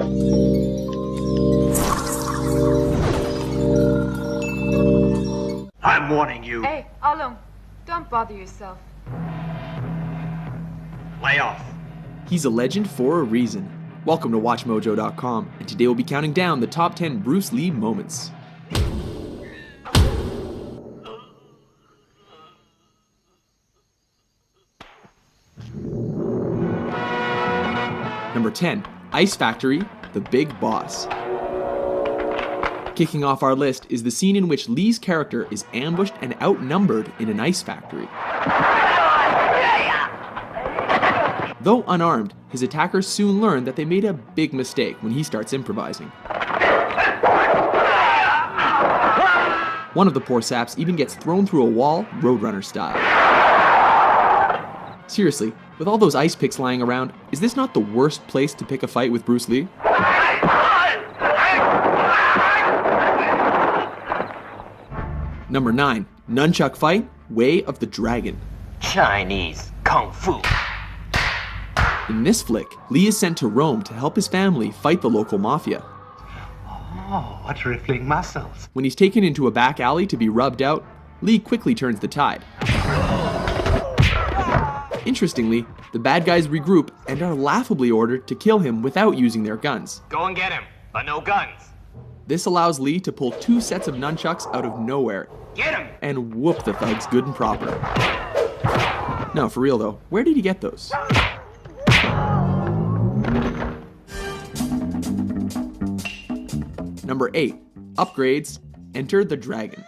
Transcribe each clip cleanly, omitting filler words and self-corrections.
I'm warning you. Hey, Alum, don't bother yourself. Lay off. He's a legend for a reason. Welcome to WatchMojo.com, and today we'll be counting down the top 10 Bruce Lee moments. Number 10, Ice Factory, The Big Boss. Kicking off our list is the scene in which Lee's character is ambushed and outnumbered in an ice factory. Though unarmed, his attackers soon learn that they made a big mistake when he starts improvising. One of the poor saps even gets thrown through a wall, Roadrunner style. Seriously, with all those ice picks lying around, is this not the worst place to pick a fight with Bruce Lee? Number 9, Nunchuck Fight, Way of the Dragon. Chinese Kung Fu. In this flick, Lee is sent to Rome to help his family fight the local mafia. Oh, what rippling muscles. When he's taken into a back alley to be rubbed out, Lee quickly turns the tide. Interestingly, the bad guys regroup and are laughably ordered to kill him without using their guns. Go and get him, but no guns. This allows Lee to pull 2 sets of nunchucks out of nowhere Get him! and whoop the thugs good and proper. No, for real though, where did he get those? Number 8, Upgrades, Enter the Dragon.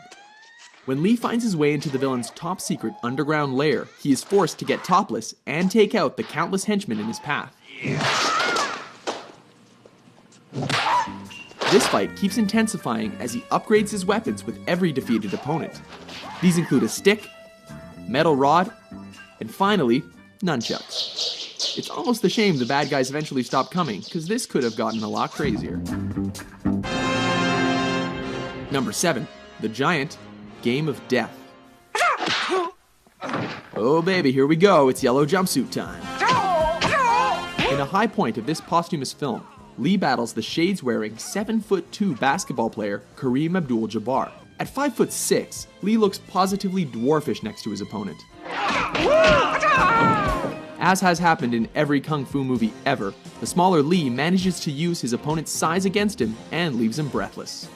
When Lee finds his way into the villain's top secret underground lair, he is forced to get topless and take out the countless henchmen in his path. This fight keeps intensifying as he upgrades his weapons with every defeated opponent. These include a stick, metal rod, and finally, nunchucks. It's almost a shame the bad guys eventually stopped coming, because this could have gotten a lot crazier. Number 7, The Giant, Game of Death. Oh baby, here we go, it's yellow jumpsuit time. In a high point of this posthumous film, Lee battles the shades-wearing 7'2" basketball player Kareem Abdul-Jabbar. At 5'6", Lee looks positively dwarfish next to his opponent. As has happened in every kung fu movie ever, the smaller Lee manages to use his opponent's size against him and leaves him breathless.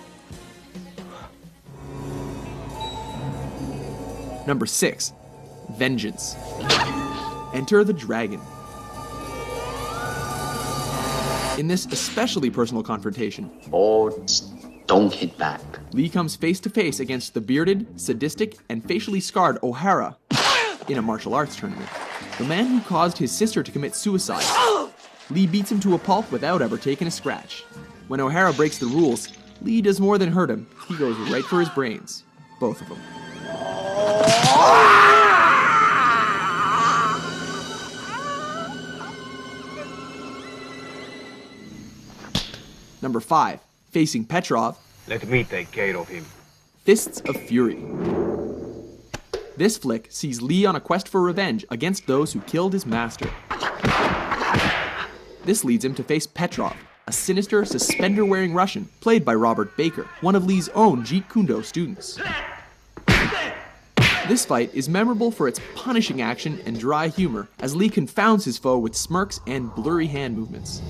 Number 6, Vengeance. Enter the Dragon. In this especially personal confrontation, don't hit back. Lee comes face to face against the bearded, sadistic, and facially scarred O'Hara in a martial arts tournament. The man who caused his sister to commit suicide. Lee beats him to a pulp without ever taking a scratch. When O'Hara breaks the rules, Lee does more than hurt him, he goes right for his brains. Both of them. Number 5, facing Petrov. Let me take care of him. Fists of Fury. This flick sees Lee on a quest for revenge against those who killed his master. This leads him to face Petrov, a sinister, suspender-wearing Russian played by Robert Baker, one of Lee's own Jeet Kune Do students. This fight is memorable for its punishing action and dry humor, as Lee confounds his foe with smirks and blurry hand movements.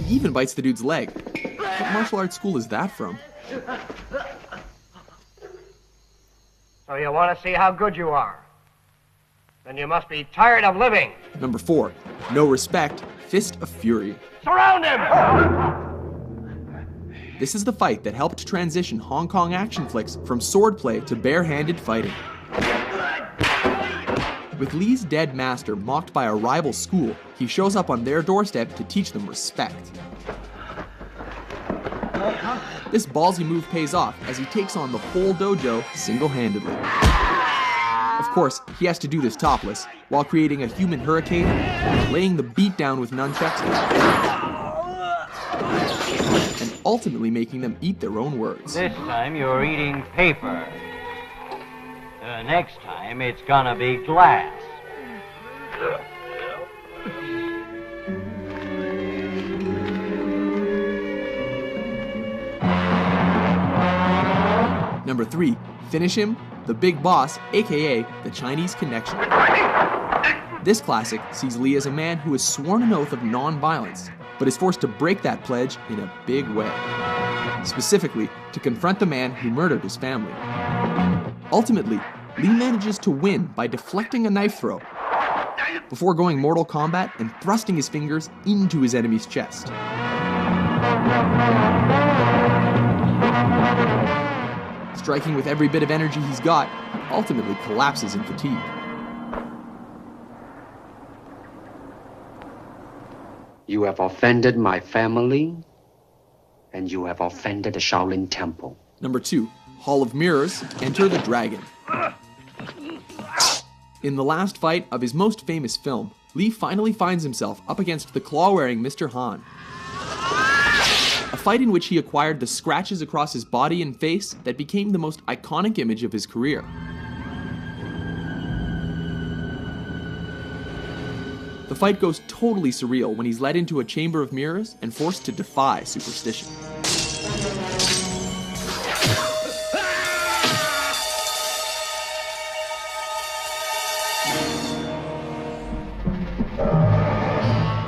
He even bites the dude's leg. What martial arts school is that from? So you want to see how good you are? Then you must be tired of living. Number 4, No Respect, Fist of Fury. Surround him! This is the fight that helped transition Hong Kong action flicks from swordplay to bare-handed fighting. With Lee's dead master mocked by a rival school, he shows up on their doorstep to teach them respect. This ballsy move pays off as he takes on the whole dojo single-handedly. Of course, he has to do this topless, while creating a human hurricane, laying the beat down with nunchucks, and ultimately making them eat their own words. This time you're eating paper. Next time it's gonna be glass. Number 3, finish him, the Big Boss, aka the Chinese Connection. This classic sees Lee as a man who has sworn an oath of non-violence, but is forced to break that pledge in a big way. Specifically, to confront the man who murdered his family. Ultimately, Lee manages to win by deflecting a knife throw, before going Mortal Kombat and thrusting his fingers into his enemy's chest. Striking with every bit of energy he's got, he ultimately collapses in fatigue. You have offended my family, and you have offended the Shaolin Temple. Number 2, Hall of Mirrors, Enter the Dragon. In the last fight of his most famous film, Lee finally finds himself up against the claw-wearing Mr. Han. A fight in which he acquired the scratches across his body and face that became the most iconic image of his career. The fight goes totally surreal when he's led into a chamber of mirrors and forced to defy superstition.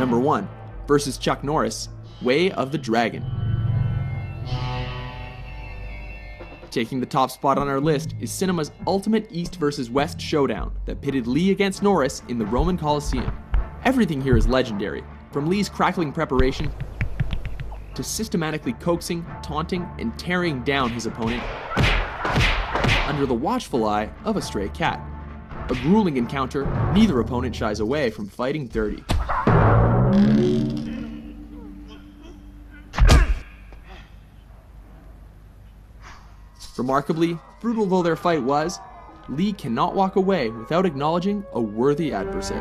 Number 1, versus Chuck Norris, Way of the Dragon. Taking the top spot on our list is cinema's ultimate East versus West showdown that pitted Lee against Norris in the Roman Colosseum. Everything here is legendary, from Lee's crackling preparation to systematically coaxing, taunting, and tearing down his opponent under the watchful eye of a stray cat. A grueling encounter, neither opponent shies away from fighting dirty. Remarkably, brutal though their fight was, Lee cannot walk away without acknowledging a worthy adversary.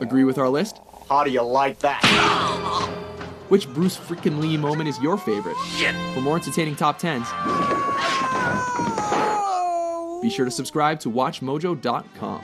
Agree with our list? How do you like that? Which Bruce freaking Lee moment is your favorite? For more entertaining top 10s, be sure to subscribe to WatchMojo.com.